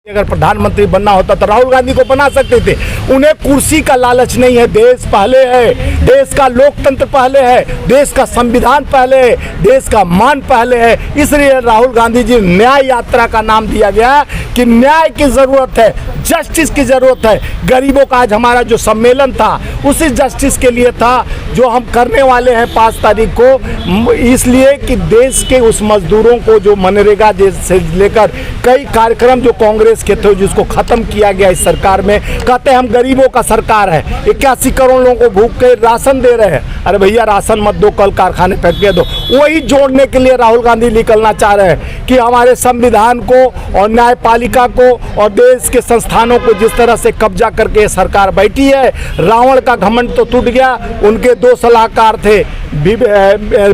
अगर प्रधानमंत्री बनना होता तो राहुल गांधी को बना सकते थे। उन्हें कुर्सी का लालच नहीं है, देश पहले है, देश का लोकतंत्र पहले है, देश का संविधान पहले है, देश का मान पहले है। इसलिए राहुल गांधी जी न्याय यात्रा का नाम दिया गया कि न्याय की जरूरत है, जस्टिस की जरूरत है। गरीबों का आज हमारा जो सम्मेलन था उसी जस्टिस के लिए था जो हम करने वाले हैं 5 तारीख को, इसलिए कि देश के उस मजदूरों को जो मनरेगा से लेकर कई कार्यक्रम जो कांग्रेस के थे जिसको खत्म किया गया इस सरकार में। कहते हैं हम गरीबों का सरकार है, 81 करोड़ लोगों को भूख के राशन दे रहे हैं। अरे भैया राशन मत दो, कल कारखाने फैक्ट्रियाँ दो। वही जोड़ने के लिए राहुल गांधी निकलना चाह रहे हैं कि हमारे संविधान को और न्यायपालिका को और देश के संस्थानों को जिस तरह से कब्जा करके सरकार बैठी है। रावण का घमंड तो टूट गया, उनके 2 सलाहकार थे,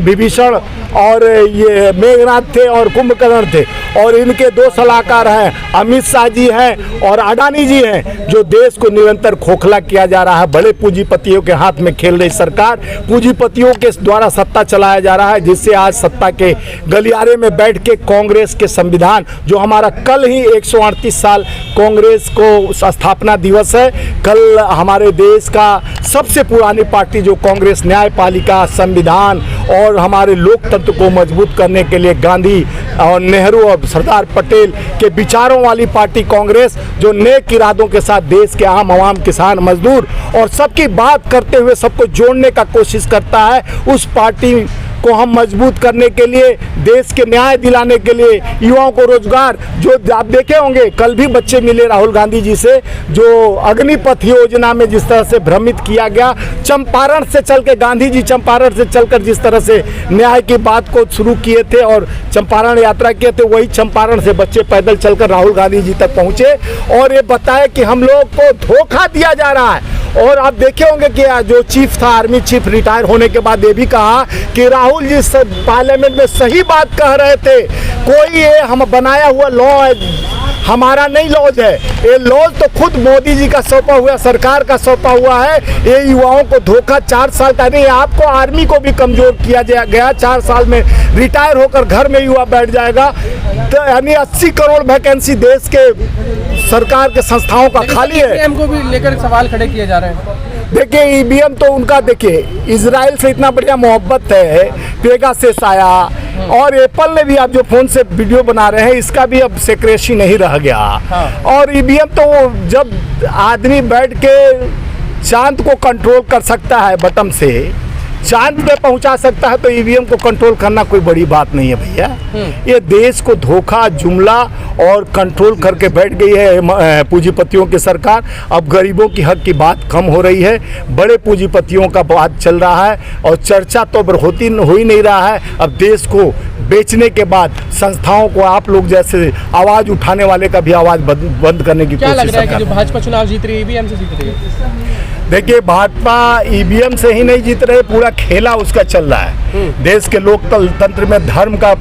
विभीषण और ये मेघनाथ थे और कुंभकर्ण थे, और इनके 2 सलाहकार हैं, अमित शाह जी हैं और अडानी जी हैं, जो देश को निरंतर खोखला किया जा रहा है। बड़े पूंजीपतियों के हाथ में खेल रही सरकार, पूंजीपतियों के द्वारा सत्ता चलाया जा रहा है, जिससे आज सत्ता के गलियारे में बैठ के कांग्रेस के संविधान जो हमारा कल ही 138 साल कांग्रेस को स्थापना दिवस है। कल हमारे देश का सबसे पुरानी पार्टी जो कांग्रेस न्यायपालिका, संविधान और हमारे लोकतंत्र को मजबूत करने के लिए गांधी और नेहरू और सरदार पटेल के विचारों वाली पार्टी कांग्रेस, जो नेक इरादों के साथ देश के आम आवाम, किसान, मजदूर और सबकी बात करते हुए सबको जोड़ने का कोशिश करता है, उस पार्टी को हम मजबूत करने के लिए, देश के न्याय दिलाने के लिए, युवाओं को रोजगार, जो आप देखे होंगे कल भी बच्चे मिले राहुल गांधी जी से, जो अग्निपथ योजना में जिस तरह से भ्रमित किया गया, चंपारण से चल के गांधी जी चंपारण से चलकर जिस तरह से न्याय की बात को शुरू किए थे और चंपारण यात्रा किए थे, वही चंपारण से बच्चे पैदल चलकर राहुल गांधी जी तक पहुंचे और ये बताए कि हम लोग को धोखा दिया जा रहा है। और आप देखे होंगे कि जो चीफ था, आर्मी चीफ, रिटायर होने के बाद ये भी कहा कि राहुल जी पार्लियामेंट में सही बात कह रहे थे, कोई ये हम बनाया हुआ लॉ है, हमारा नहीं लॉज है, ये लॉज तो खुद मोदी जी का सौंपा हुआ, सरकार का सौंपा हुआ है। ये युवाओं को धोखा 4 साल का नहीं, आपको आर्मी को भी कमजोर किया गया, 4 साल में रिटायर होकर घर में युवा बैठ जाएगा। तो यानी 80 करोड़ वैकेंसी देश के सरकार के संस्थाओं का खाली है। ईवीएम को भी लेकर सवाल खड़े किए जा रहे हैं। देखिए ईवीएम तो उनका, देखिए इजराइल से इतना बढ़िया मोहब्बत है, पेगासस आया और एप्पल ने भी, आप जो फोन से वीडियो बना रहे हैं इसका भी अब सेक्रेसी नहीं रह गया। हाँ। और ईवीएम तो जब आदमी बैठ के चांद को कंट्रोल कर सकता है, बटन से चांद पे पहुंचा सकता है, तो ईवीएम को कंट्रोल करना कोई बड़ी बात नहीं है भैया। ये देश को धोखा, जुमला और कंट्रोल करके बैठ गई है पूंजीपतियों की सरकार। अब गरीबों की हक की बात कम हो रही है, बड़े पूंजीपतियों का बात चल रहा है और चर्चा तो हो ही नहीं रहा है। अब देश को बेचने के बाद संस्थाओं को, आप लोग जैसे आवाज़ उठाने वाले का भी आवाज़ बंद करने की कोशिश। क्या लग रहा है कि जो भाजपा चुनाव जीत रही है ईवीएम से जीत रही है? देखिए भाजपा ईवीएम से ही नहीं जीत रहे, पूरा खेला उसका चल रहा है। देश के लोकतंत्र में धर्म का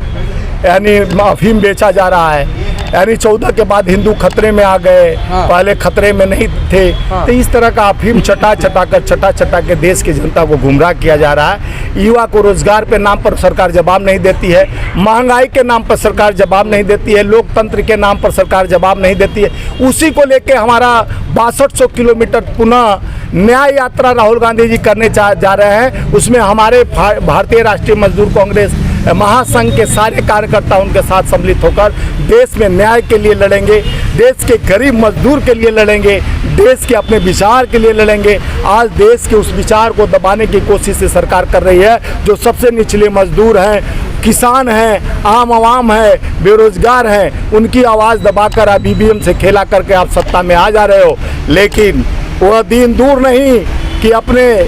यानी अफीम बेचा जा रहा है, यानी 14 के बाद हिंदू खतरे में आ गए। हाँ। पहले खतरे में नहीं थे। हाँ। तो इस तरह का अफीम चटा चटा के देश की जनता को गुमराह किया जा रहा है। युवा को रोजगार के नाम पर सरकार जवाब नहीं देती है, महंगाई के नाम पर सरकार जवाब नहीं देती है, लोकतंत्र के नाम पर सरकार जवाब नहीं देती है। उसी को लेके हमारा 6200 किलोमीटर पुनः न्याय यात्रा राहुल गांधी जी करने जा रहे हैं। उसमें हमारे भारतीय राष्ट्रीय मजदूर कांग्रेस महासंघ के सारे कार्यकर्ता उनके साथ सम्मिलित होकर देश में न्याय के लिए लड़ेंगे, देश के गरीब मजदूर के लिए लड़ेंगे, देश के अपने विचार के लिए लड़ेंगे। आज देश के उस विचार को दबाने की कोशिश से सरकार कर रही है। जो सबसे निचले मजदूर हैं, किसान हैं, आम आवाम है, बेरोजगार हैं, उनकी आवाज़ दबाकर आप ईवीएम से खेला करके आप सत्ता में आ जा रहे हो। लेकिन वह दिन दूर नहीं कि अपने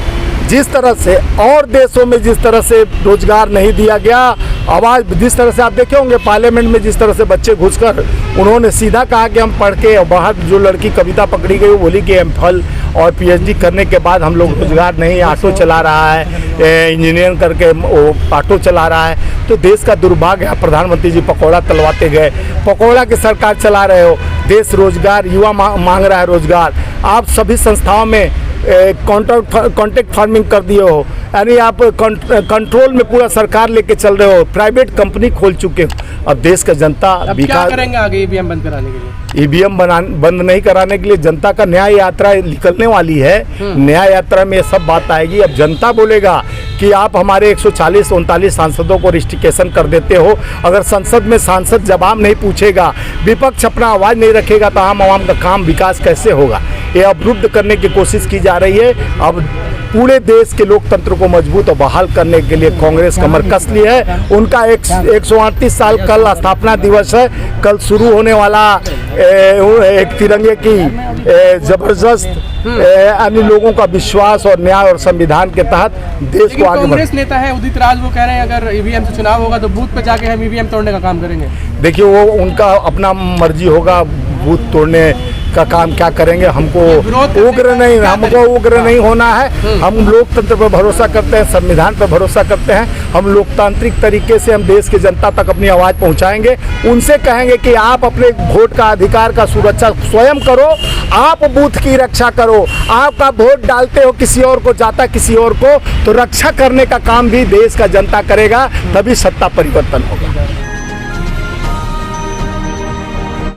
जिस तरह से और देशों में जिस तरह से रोजगार नहीं दिया गया, आवाज़ जिस तरह से आप देखे होंगे पार्लियामेंट में जिस तरह से बच्चे घुसकर उन्होंने सीधा कहा कि हम पढ़ के, और बाहर जो लड़की कविता पकड़ी गई वो बोली कि एमफिल और पीएचडी करने के बाद हम लोग रोजगार नहीं, ऑटो चला रहा है, इंजीनियरिंग करके वो ऑटो चला रहा है। तो देश का दुर्भाग्य है। प्रधानमंत्री जी पकौड़ा तलवाते गए, पकौड़ा की सरकार चला रहे हो। देश रोजगार, युवा मांग रहा है रोजगार। आप सभी संस्थाओं में कॉन्ट्रैक्ट फार्मिंग कर दिए हो, यानी आप कंट्रोल में पूरा सरकार लेके चल रहे हो, प्राइवेट कंपनी खोल चुके हो। अब देश का जनता अब क्या करेंगे आगे ईवीएम बंद कराने के लिए? ईवीएम बंद नहीं कराने के लिए जनता का न्याय यात्रा निकलने वाली है। न्याय यात्रा में ये सब बात आएगी। अब जनता बोलेगा कि आप हमारे 140-39 सांसदों को रिस्ट्रिक्शन कर देते हो। अगर संसद में सांसद जवाब नहीं पूछेगा, विपक्ष अपना आवाज़ नहीं रखेगा, तो आम आवाम का काम विकास कैसे होगा? ये अवरुद्ध करने की कोशिश की जा रही है। अब पूरे देश के लोकतंत्र को मजबूत और बहाल करने के लिए कांग्रेस कमर कस ली है। उनका 138 साल कल स्थापना दिवस है। कल शुरू होने वाला एक तिरंगे की जबरदस्त अन्य लोगों का विश्वास और न्याय और संविधान के तहत देश को आगे कांग्रेस नेता है उदित राज, वो कह रहे हैं अगर ईवीएम से चुनाव होगा तो बूथ पे जाके हम ईवीएम तोड़ने का काम करेंगे। देखिए, वो उनका अपना मर्जी होगा, बूथ तोड़ने का काम क्या करेंगे। हमको उग्र नहीं होना है। हम लोकतंत्र पर भरोसा करते हैं, संविधान पर भरोसा करते हैं। हम लोकतांत्रिक तरीके से हम देश की जनता तक अपनी आवाज़ पहुंचाएंगे। उनसे कहेंगे कि आप अपने वोट का अधिकार का सुरक्षा स्वयं करो, आप बूथ की रक्षा करो। आपका वोट डालते हो किसी और को, जाता किसी और को, तो रक्षा करने का काम भी देश का जनता करेगा, तभी सत्ता परिवर्तन होगा।